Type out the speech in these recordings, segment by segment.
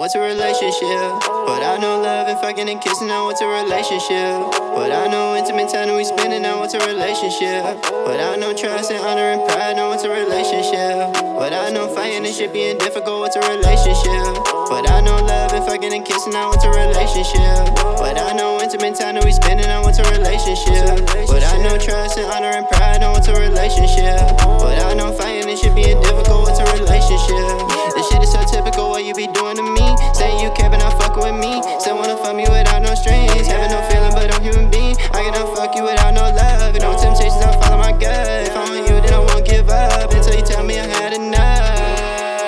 what's a relationship? But I know love and fucking and kissing, now what's a relationship? But I know intimate time that we spending, now what's a relationship? But I know trust and honor and pride, now what's a relationship? But I know fighting and shit being difficult, what's a relationship? But I know love and fucking and kissing, now what's a relationship? But I know intimate time that we spending, now what's a relationship? But I know trust and honor and pride, now what's a relationship? But I know fighting and shit being difficult, what's a relationship? This shit is so typical, what you be doing to me? Saying you care but not fucking with me. Still wanna fuck me without no strings. Having no feeling but I'm human being. I cannot fuck you without no love. And no temptations, I'll follow my gut. If I want you then I won't give up until you tell me I had enough.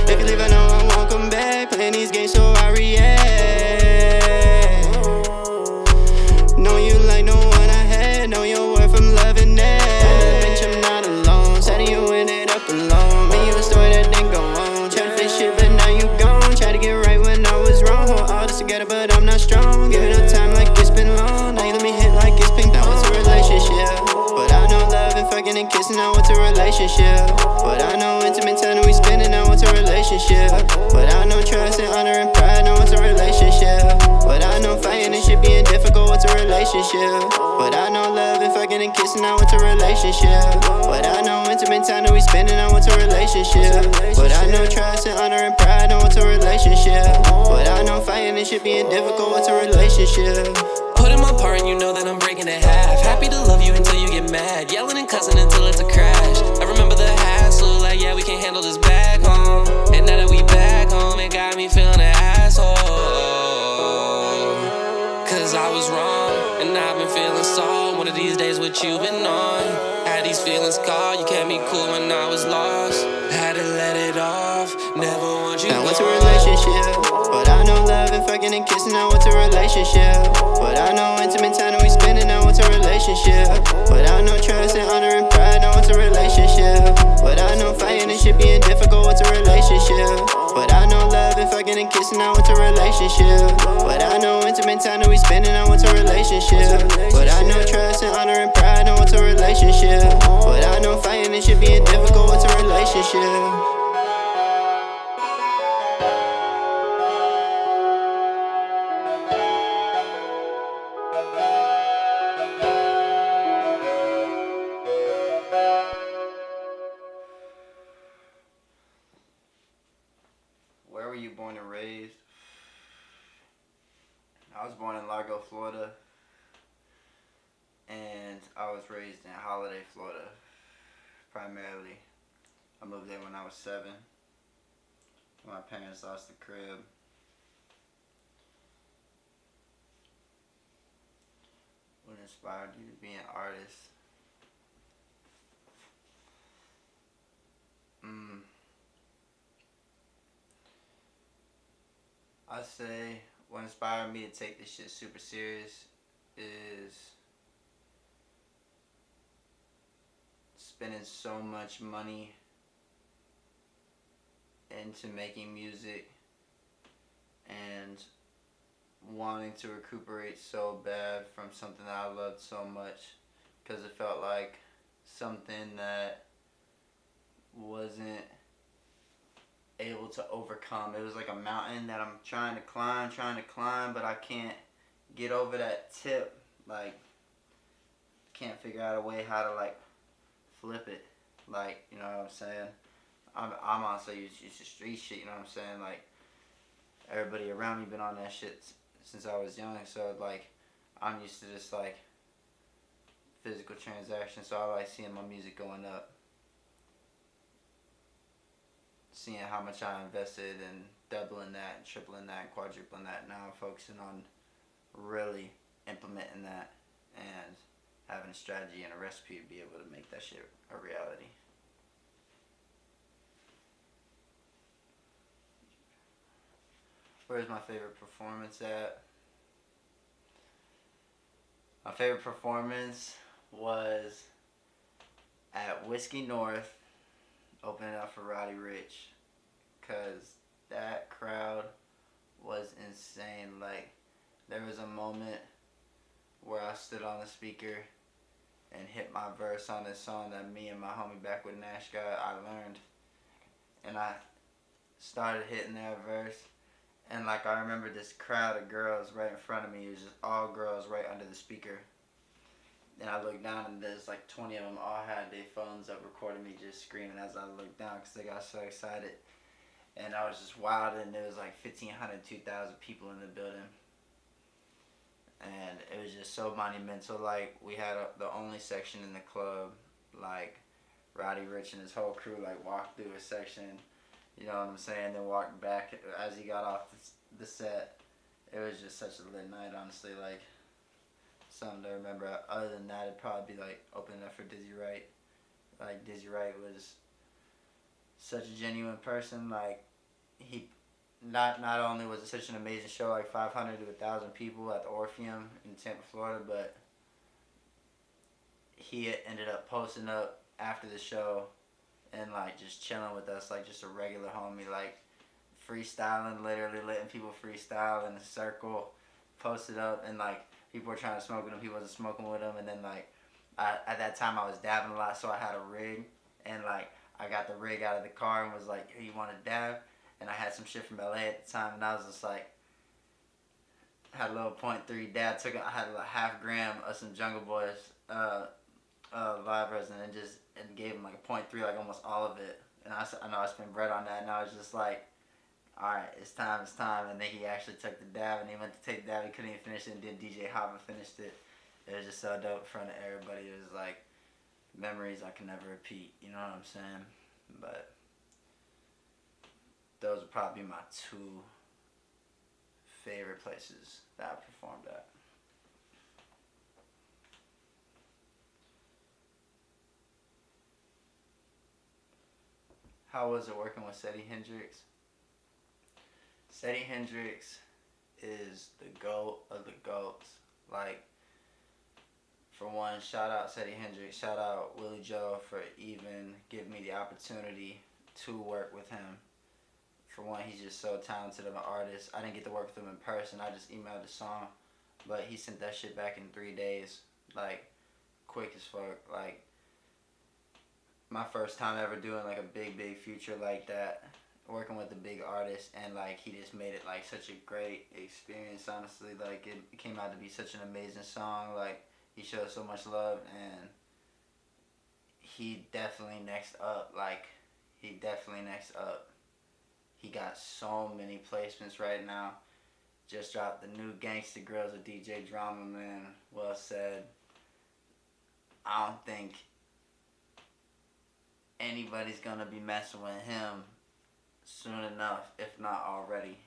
If you leave I know I won't come back. Playing these games so I react. Know you like no one I had. Know your worth from loving that. Bitch I'm not alone. Said you ended up alone. Me you a story that didn't go on. Try to fix shit but now you gone. Try to get right when I was wrong. Hold all this together but I'm not strong. Give it up time like it's been long. Now you let me hit like it's pink. Now what's a relationship? But I know love and fucking and kissing. Now what's a relationship? But I know intimate time that we spending. Now what's a relationship? But I know trust and honor and pride. Now what's a relationship? But I know fighting and shit being difficult. What's a relationship? But I know love and fucking and kissing. Now what's a relationship? But I know intimate time that we spending. Now what's a relationship? But I know trust and honor and pride. Now what's a relationship? But I know fighting and shit being difficult. What's a relationship? Put in my part and you know that I'm breaking it half. Happy to love you until you get mad. Yelling and cussing until it's a crash. I remember the hassle, like yeah, we can't handle this back home. And now that we back home, it got me feeling an asshole. Cause I was wrong, and I've been feeling so. One of these days what you been on. Had these feelings caught, you kept me cool when I was lost. Had to let it off, never want you now gone. what's a relationship? But I know love and fucking and kissing. Now what's a relationship? But I know intimate time that we spending. Now what's a relationship? But I know trust and honor and pride. Now what's a relationship? But I know fighting and shit being difficult. What's a relationship? But I know love and fucking and kissing. Now what's a relationship? But I know intimate time that we spending. Now what's a relationship? But I know trust and honor and pride. Now what's a relationship? But I know fighting and shit being difficult. What's a relationship? Where were you born and raised? I was born in Largo, Florida, and I was raised in Holiday, Florida, primarily. I moved there when I was 7. My parents lost the crib. What inspired you to be an artist? I'd say what inspired me to take this shit super serious is spending so much money into making music and wanting to recuperate so bad from something that I loved so much, because it felt like something that wasn't able to overcome. It was like a mountain that I'm trying to climb, but I can't get over that tip. Like, can't figure out a way how to like flip it. Like, you know what I'm saying? I'm also used to street shit, you know what I'm saying? Like, everybody around me been on that shit since I was young, so like I'm used to just like physical transactions, so I like seeing my music going up, seeing how much I invested and doubling that and tripling that and quadrupling that. Now I'm focusing on really implementing that and having a strategy and a recipe to be able to make that shit a reality. Where's my favorite performance at? My favorite performance was at Whiskey North, opening up for Roddy Ricch, cause that crowd was insane. Like, there was a moment where I stood on the speaker and hit my verse on this song that me and my homie back with Nash I learned, and I started hitting that verse, And like I remember this crowd of girls right in front of me. It was just all girls right under the speaker. And I looked down and there's like 20 of them all had their phones up recording me just screaming as I looked down because they got so excited. And I was just wild, and there was like 1,500, 2,000 people in the building. And it was just so monumental. Like, we had the only section in the club, like, Roddy Ricch and his whole crew, like, walked through a section, you know what I'm saying, then walked back as he got off the set. It was just such a lit night, honestly, like, something to remember. Other than that, it'd probably be, like, opening up for Dizzy Wright. Like, Dizzy Wright was such a genuine person. Like, he not only was it such an amazing show, like 500 to 1,000 people at the Orpheum in Tampa, Florida, but he ended up posting up after the show and like just chilling with us like just a regular homie, like freestyling, literally letting people freestyle in a circle, posted up, and like people were trying to smoke with him, he wasn't smoking with him. And then like at that time I was dabbing a lot, so I had a rig, and like I got the rig out of the car and was like, hey, you want to dab? And I had some shit from LA at the time, and I was just like, had a little .3 dab. I had a half gram of some Jungle Boys live resin, and gave him like a .3, like almost all of it. And I know I spent bread on that, and I was just like, all right, it's time. And then he actually took the dab, and he went to take the dab. He couldn't even finish it, and then DJ Hava finished it. It was just so dope in front of everybody. It was like memories I can never repeat. You know what I'm saying? But those would probably be my two favorite places that I performed at. How was it working with Seddy Hendrix? Seddy Hendrix is the GOAT of the GOATs. Like, for one, shout out Seddy Hendrix, shout out Willie Joe for even giving me the opportunity to work with him. For one, he's just so talented of an artist. I didn't get to work with him in person. I just emailed the song, but he sent that shit back in 3 days, like quick as fuck. Like, my first time ever doing like a big feature like that, working with a big artist, and like he just made it like such a great experience. Honestly, like it came out to be such an amazing song. Like, he showed so much love, and he definitely next up. Like, he definitely next up. He got so many placements right now. Just dropped the new Gangsta Grills with DJ Drama, man. Well said. I don't think anybody's gonna be messing with him soon enough, if not already.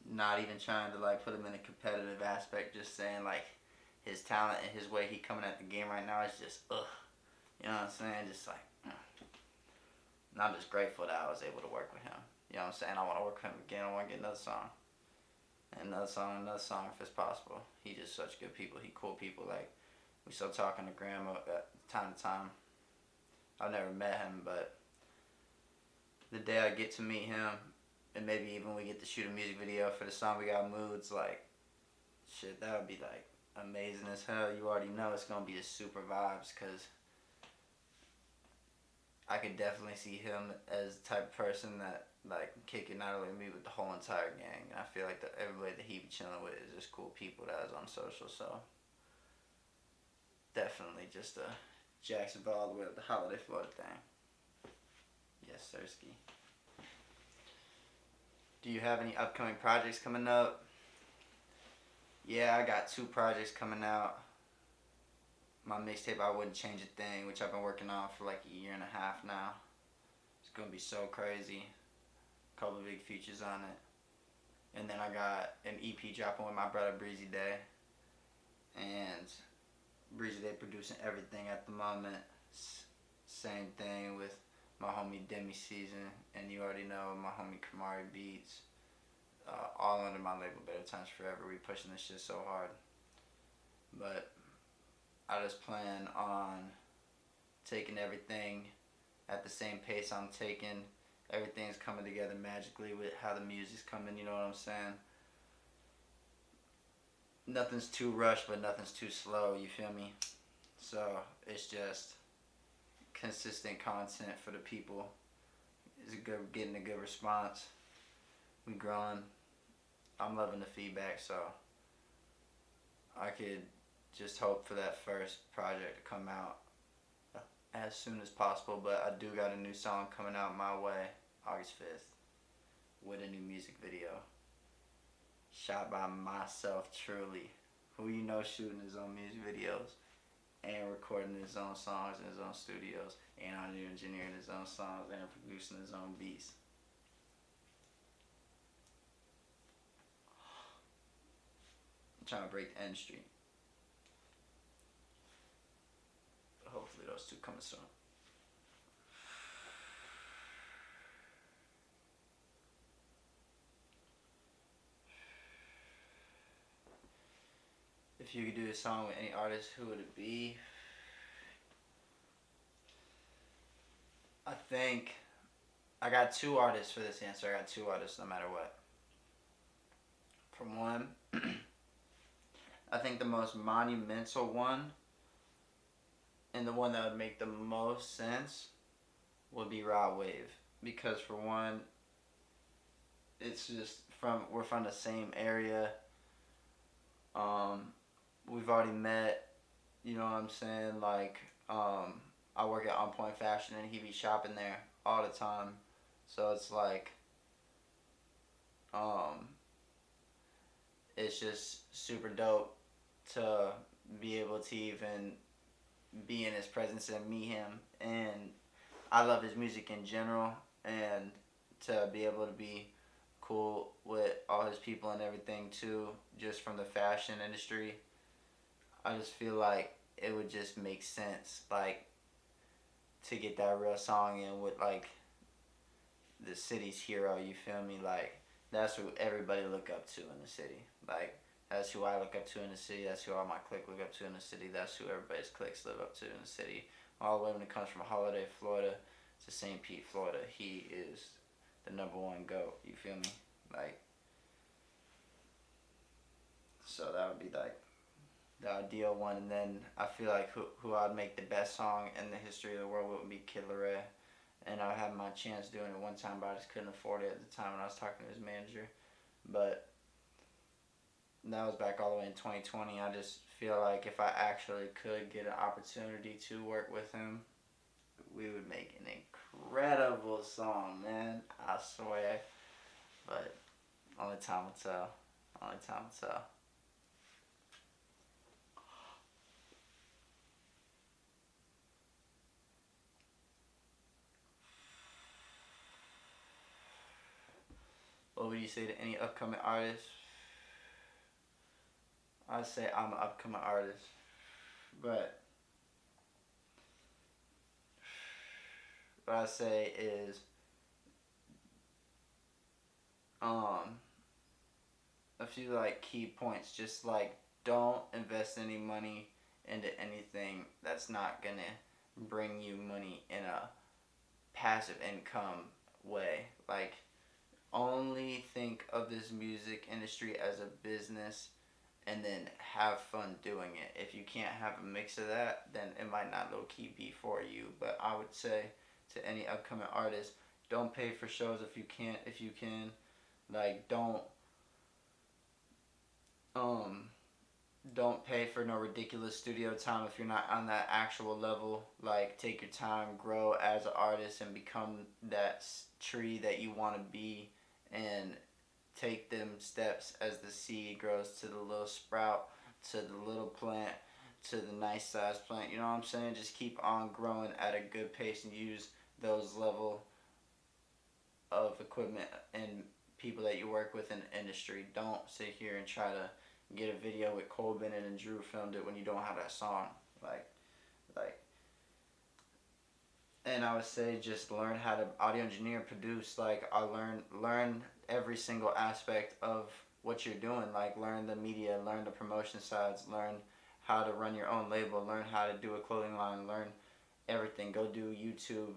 Not even trying to like put him in a competitive aspect, just saying like his talent and his way he coming at the game right now is just ugh. You know what I'm saying? Just like, and I'm just grateful that I was able to work with him. You know what I'm saying? I want to work with him again. I want to get another song. And another song if it's possible. He just such good people. He cool people. Like, we still talking to Grandma time to time. I've never met him, but the day I get to meet him, and maybe even we get to shoot a music video for the song We Got Moods, like, shit, that would be like amazing as hell. You already know it's gonna be a super vibes, because I could definitely see him as the type of person that like kick it not only me but the whole entire gang. And I feel like everybody that he be chilling with is just cool people that is on social. So definitely just a Jacksonville all the way to the Holiday Florida thing. Yes, sirski. Do you have any upcoming projects coming up? Yeah, I got 2 projects coming out. My mixtape, I Wouldn't Change a Thing, which I've been working on for like a year and a half now. It's gonna be so crazy. A couple of big features on it. And then I got an EP dropping with my brother Breezy Day. And Breezy Day producing everything at the moment. Same thing with my homie Demi Season, and you already know my homie Kamari Beats. All under my label Better Times Forever. We pushing this shit so hard. But I just plan on taking everything at the same pace I'm taking. Everything's coming together magically with how the music's coming, you know what I'm saying? Nothing's too rushed, but nothing's too slow, you feel me? So it's just consistent content for the people. It's getting a good response. We growing. I'm loving the feedback, so I could just hope for that first project to come out as soon as possible. But I do got a new song coming out my way August 5th with a new music video shot by myself truly, who you know shooting his own music videos and recording his own songs in his own studios and audio engineering his own songs and producing his own beats. I'm trying to break the industry. Hopefully those two coming soon. If you could do a song with any artist, who would it be? I think I got two artists for this answer. I got two artists no matter what. For one, I think the most monumental one and the one that would make the most sense would be Rod Wave. Because for one, it's just we're from the same area. We've already met, you know what I'm saying? Like, I work at On Point Fashion and he be shopping there all the time. So it's like, it's just super dope to be able to even be in his presence and meet him. And I love his music in general, and to be able to be cool with all his people and everything too, just from the fashion industry. I just feel like it would just make sense, like, to get that real song in with, like, the city's hero, you feel me? Like, that's who everybody look up to in the city. Like, that's who I look up to in the city. That's who all my clique look up to in the city. That's who everybody's cliques live up to in the city. All the way when it comes from Holiday, Florida to St. Pete, Florida, he is the number one GOAT, you feel me? Like, so that would be, like, the ideal one. And then I feel like who I'd make the best song in the history of the world would be Kid Laroi. And I had my chance doing it one time, but I just couldn't afford it at the time when I was talking to his manager. But that was back all the way in 2020. I just feel like if I actually could get an opportunity to work with him, we would make an incredible song, man. I swear. But only time will tell. Only time will tell. What would you say to any upcoming artist? I'd say I'm an upcoming artist. But what I say is a few like key points. Just like, don't invest any money into anything that's not gonna bring you money in a passive income way. Like, only think of this music industry as a business and then have fun doing it. If you can't have a mix of that, then it might not low key be for you. But I would say to any upcoming artist, don't pay for shows if you can't. If you can, like, don't pay for no ridiculous studio time if you're not on that actual level. Like, take your time, grow as an artist, and become that tree that you want to be, and take them steps as the seed grows to the little sprout, to the little plant, to the nice sized plant. You know what I'm saying? Just keep on growing at a good pace and use those level of equipment and people that you work with in the industry. Don't sit here and try to get a video with Cole Bennett and Drew filmed it when you don't have that song. Like, and I would say just learn how to audio engineer, produce. Like, I learn every single aspect of what you're doing. Like, learn the media, learn the promotion sides, learn how to run your own label, learn how to do a clothing line, learn everything. Go do YouTube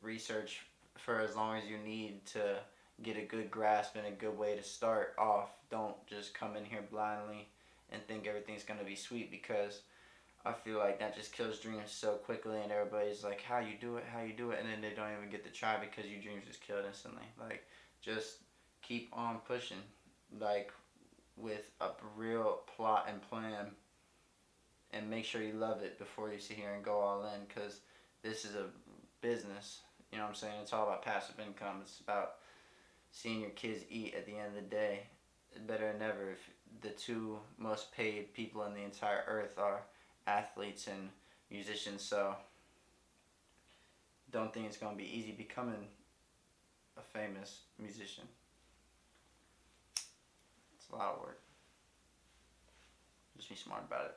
research for as long as you need to get a good grasp and a good way to start off. Don't just come in here blindly and think everything's going to be sweet, because I feel like that just kills dreams so quickly, and everybody's like, how you do it, and then they don't even get to try because your dreams just killed instantly. Like, just keep on pushing. like with a real plot and plan, and make sure you love it before you sit here and go all in, because this is a business. You know what I'm saying? It's all about passive income. It's about seeing your kids eat at the end of the day. Better than ever if the two most paid people on the entire earth are athletes and musicians. So don't think it's going to be easy becoming a famous musician. It's a lot of work. Just be smart about it.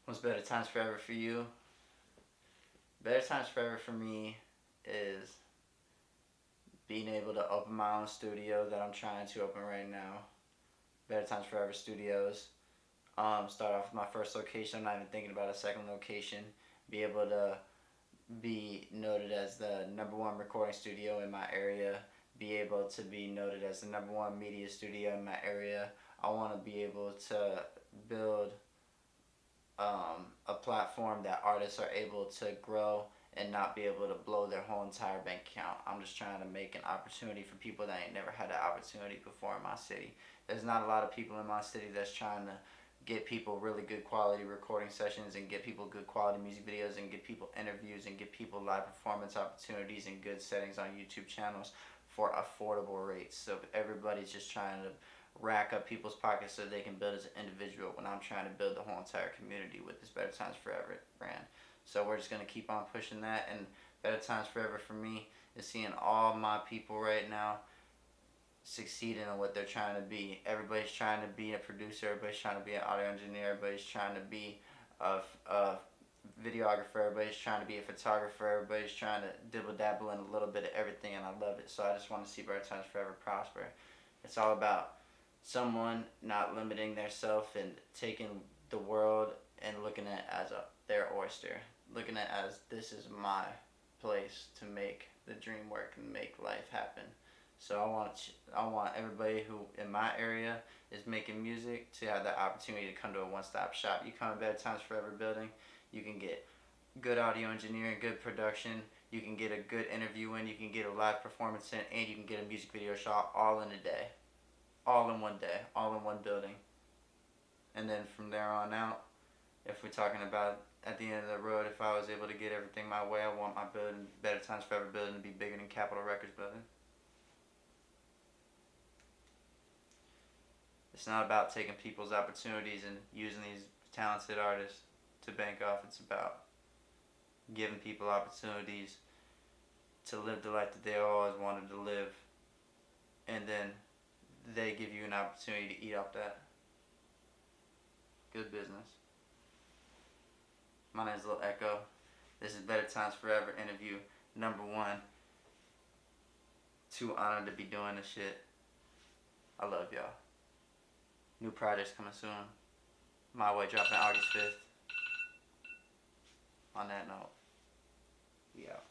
What's Better Times Forever for you? Better Times Forever for me is being able to open my own studio that I'm trying to open right now. Better Times Forever Studios. Start off with my first location. I'm not even thinking about a second location. Be able to be noted as the #1 recording studio in my area. Be able to be noted as the #1 media studio in my area. I want to be able to build a platform that artists are able to grow and not be able to blow their whole entire bank account. I'm just trying to make an opportunity for people that ain't never had an opportunity before in my city. There's not a lot of people in my city that's trying to get people really good quality recording sessions and get people good quality music videos and get people interviews and get people live performance opportunities and good settings on YouTube channels for affordable rates. So everybody's just trying to rack up people's pockets so they can build as an individual, when I'm trying to build the whole entire community with this Better Times Forever brand. So we're just going to keep on pushing that, and Better Times Forever for me is seeing all my people right now succeeding in what they're trying to be. Everybody's trying to be a producer, everybody's trying to be an audio engineer, everybody's trying to be a videographer, everybody's trying to be a photographer, everybody's trying to dibble dabble in a little bit of everything, and I love it. So I just want to see Better Times Forever prosper. It's all about someone not limiting their self and taking the world and looking at it as their oyster, looking at it as this is my place to make the dream work and make life happen. So I want everybody who in my area is making music to have the opportunity to come to a one-stop shop. You come to Better Times Forever building, you can get good audio engineering, good production, you can get a good interview in, you can get a live performance in, and you can get a music video shot all in a day. All in one day, all in one building. And then from there on out, if we're talking about at the end of the road, if I was able to get everything my way, I want my building, Better Times Forever building, to be bigger than Capitol Records building. It's not about taking people's opportunities and using these talented artists to bank off. It's about giving people opportunities to live the life that they always wanted to live, and then they give you an opportunity to eat off that. Good business. My name is Lil Eco. This is Better Times Forever interview #1. Too honored to be doing this shit. I love y'all. New projects coming soon. My Way dropping August 5th. On that note, we out.